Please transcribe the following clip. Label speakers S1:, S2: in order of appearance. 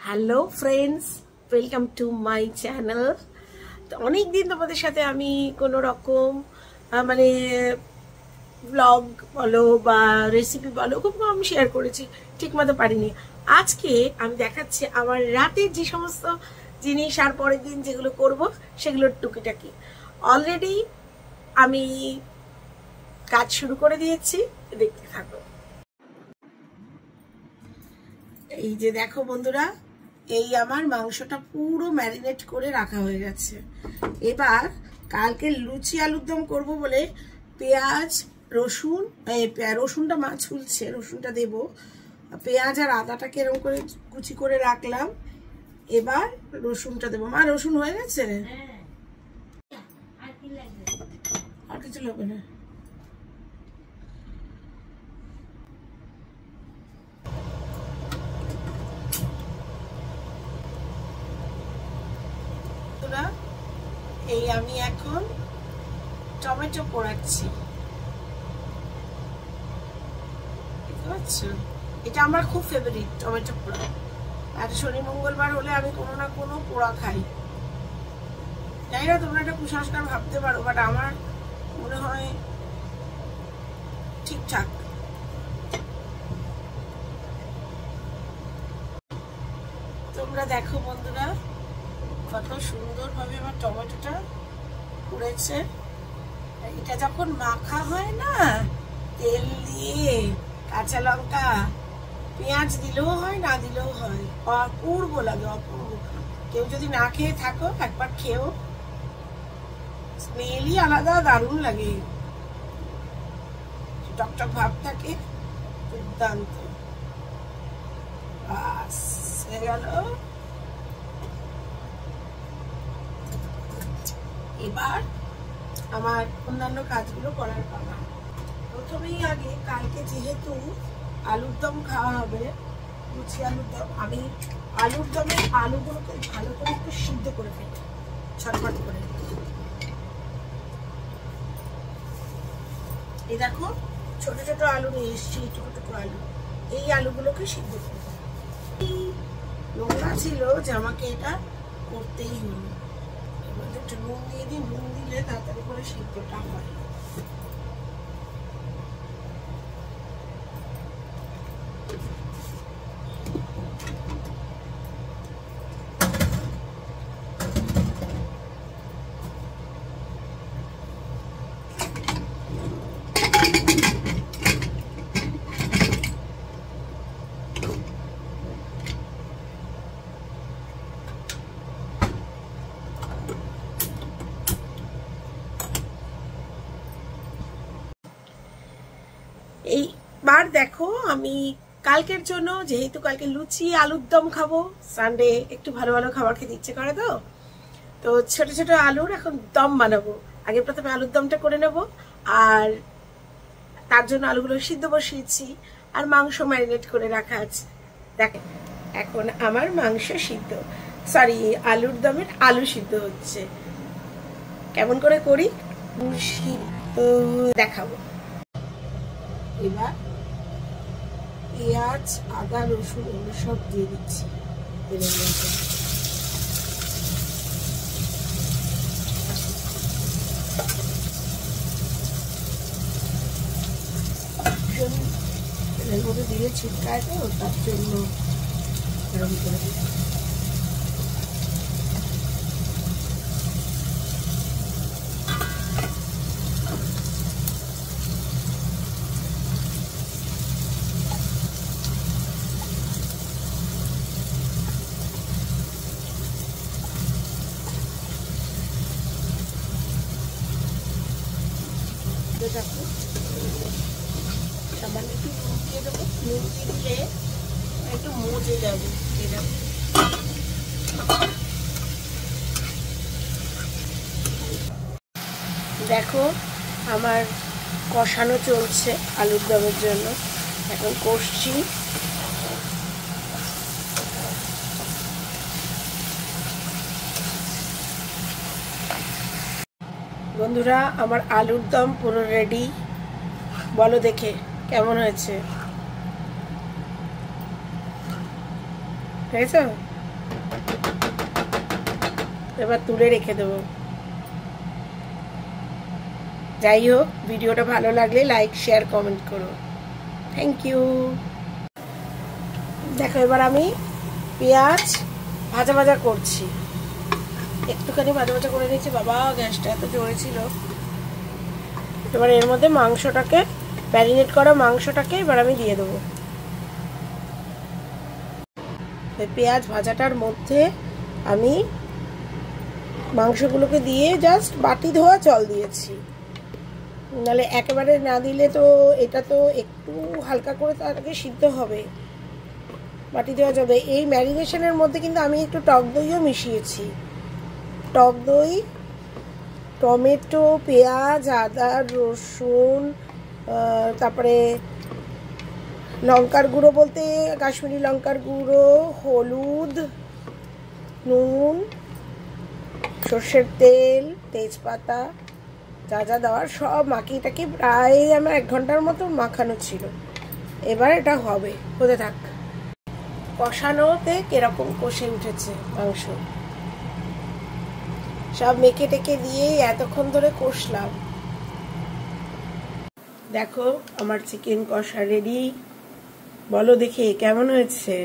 S1: Hello friends, welcome to my channel. তো অনেক দিন তোমাদের সাথে আমি কোনো রকম মানে ব্লগ বলো বা রেসিপি বলো খুব কম শেয়ার করেছি, ঠিকমতো পারিনি। আজকে আমি দেখাচ্ছি আমার রাতের যে সমস্ত জিনিস আর পরের দিন যেগুলো করব সেগুলোর টুকিটাকি। অলরেডি আমি কাজ শুরু করে দিয়েছি, দেখতে থাকো। এই যে দেখো বন্ধুরা, এই আমার মাংসটা পুরো ম্যারিনেট করে রাখা হয়ে গেছে। এবার কালকে লুচি আলুর দম করবো বলে পেঁয়াজ রসুন, রসুনটা মা ছুলছে, রসুনটা দেবো, পেঁয়াজ আর আদাটাকে এরকম করে কুচি করে রাখলাম। এবার রসুনটা দেবো। মা রসুন হয়ে গেছে, আর কিছু লাগবে না। এই আমি এখন টমেটো পোড়াচ্ছি, বুঝতে পারছো? এটা আমার খুব ফেভারিট টমেটো পোড়া। আর শনি মঙ্গলবার হলে আমি কোনো না কোনো পোড়া খাই। জানি না তোমরা এটা কুসংস্কার ভাবতে পারো, বাট আমার মনে হয় ঠিকঠাক। তোমরা দেখো বন্ধুরা, কত সুন্দরভাবে আমার টমেটোটা পুড়েছে। এটা যখন মাখা হয় না, তেল দিয়ে কাঁচা লঙ্কা পেঁয়াজ দিলেও হয়, না দিলেও হয়, অপূর্ব লাগে, অপূর্ব। কেউ যদি না খেয়ে থাকো একবার খেও, স্মেলই আলাদা, দারুণ লাগে, টকটক ভাব থাকে, দুর্দান্ত। বাস হয়ে গেল। এবার আমার অন্যান্য কাজগুলো করার পালা। প্রথমেই আগে কালকে যেহেতু আলুর দম খাওয়া হবে, লুচি আলুর দম, আমি আলুর দমের আলুগুলোকে ভালো করে একটু সিদ্ধ করে ফেলি, ছটফট করে। এই দেখো ছোট ছোট আলু নিয়ে এসছি, ছোট ছোট আলু। এই আলুগুলোকে সিদ্ধ করবো। নোংরা ছিল যে আমাকে এটা করতেই হলো। এবার একটু নুন দিয়ে দিই, নুন দিলে তাড়াতাড়ি করে সিদ্ধটা হয়। এইবার দেখো, আমি কালকের জন্য, যেহেতু কালকে লুচি আলুর দম খাবো, সানডে একটু ভালো ভালো খাবার খেতে ইচ্ছে করে, তো ছোট ছোট আলুর এখন দম বানাবো। আগে প্রথমে আলুর দমটা করে নেব, আর তার জন্য আলুগুলো সিদ্ধ বসিয়েছি, আর মাংস ম্যারিনেট করে রাখা আছে। দেখেন এখন আমার মাংস সিদ্ধ, সরি আলুর দমের আলু সিদ্ধ হচ্ছে। কেমন করে করি দেখাবো। এবার পেঁয়াজ আদা রসুন এগুলো সব দিয়ে দিচ্ছি তেলের মধ্যে। তেলের মধ্যে দিয়ে ছিটকায়, তো তার জন্য এরকম করে দিচ্ছি। সামান্য একটু নুন দিয়ে দেবো, নুন দিয়ে দিলে একটু মজে যাবে। দেখো আমার কষানো চলছে আলুর দমের জন্য, এখন কষছি। বন্ধুরা আমার আলুর দম পুরো রেডি, বলো দেখে কেমন হয়েছে? হয়েছে? এবার তুলে রেখে দেবো। যাই হোক, ভিডিওটা ভালো লাগলে লাইক শেয়ার কমেন্ট করো। Thank you. দেখো এবার আমি পেঁয়াজ ভাজা ভাজা করছি, একটুখানি ভাজা ভাজা করে নিয়েছি। বাবা গ্যাসটা এত জোরে ছিল। এবার এর মধ্যে মাংসটাকে, ম্যারিনেট করা মাংসটাকে এবার আমি দিয়ে দেবো। পেঁয়াজ ভাজাটার মধ্যে আমি মাংসগুলোকে দিয়ে জাস্ট বাটি ধোয়া জল দিয়েছি, নাহলে একেবারে না দিলে তো এটা তো একটু হালকা করে তার আগে সিদ্ধ হবে। বাটি ধোয়া জল। এই ম্যারিনেশনের মধ্যে কিন্তু আমি একটু টক দইও মিশিয়েছি। টক দই, টমেটো, পেঁয়াজ, আদা, রসুন, তারপরে লঙ্কার গুঁড়ো বলতে কাশ্মীরি লঙ্কার গুঁড়ো, হলুদ, নুন, সর্ষের তেল, তেজপাতা, যা যা দেওয়ার সব মাখিয়েটাকে প্রায় আমার 1 ঘন্টার মতো মাখানো ছিল। এবার এটা হবে, হতে থাক। কষানোতে কিরকম কষে উঠেছে মাংস, সব মেখে টেকে দিয়ে এতক্ষণ ধরে কষলাম। দেখো আমার চিকেন কষা রেডি। বলো দেখে কেমন হয়েছে।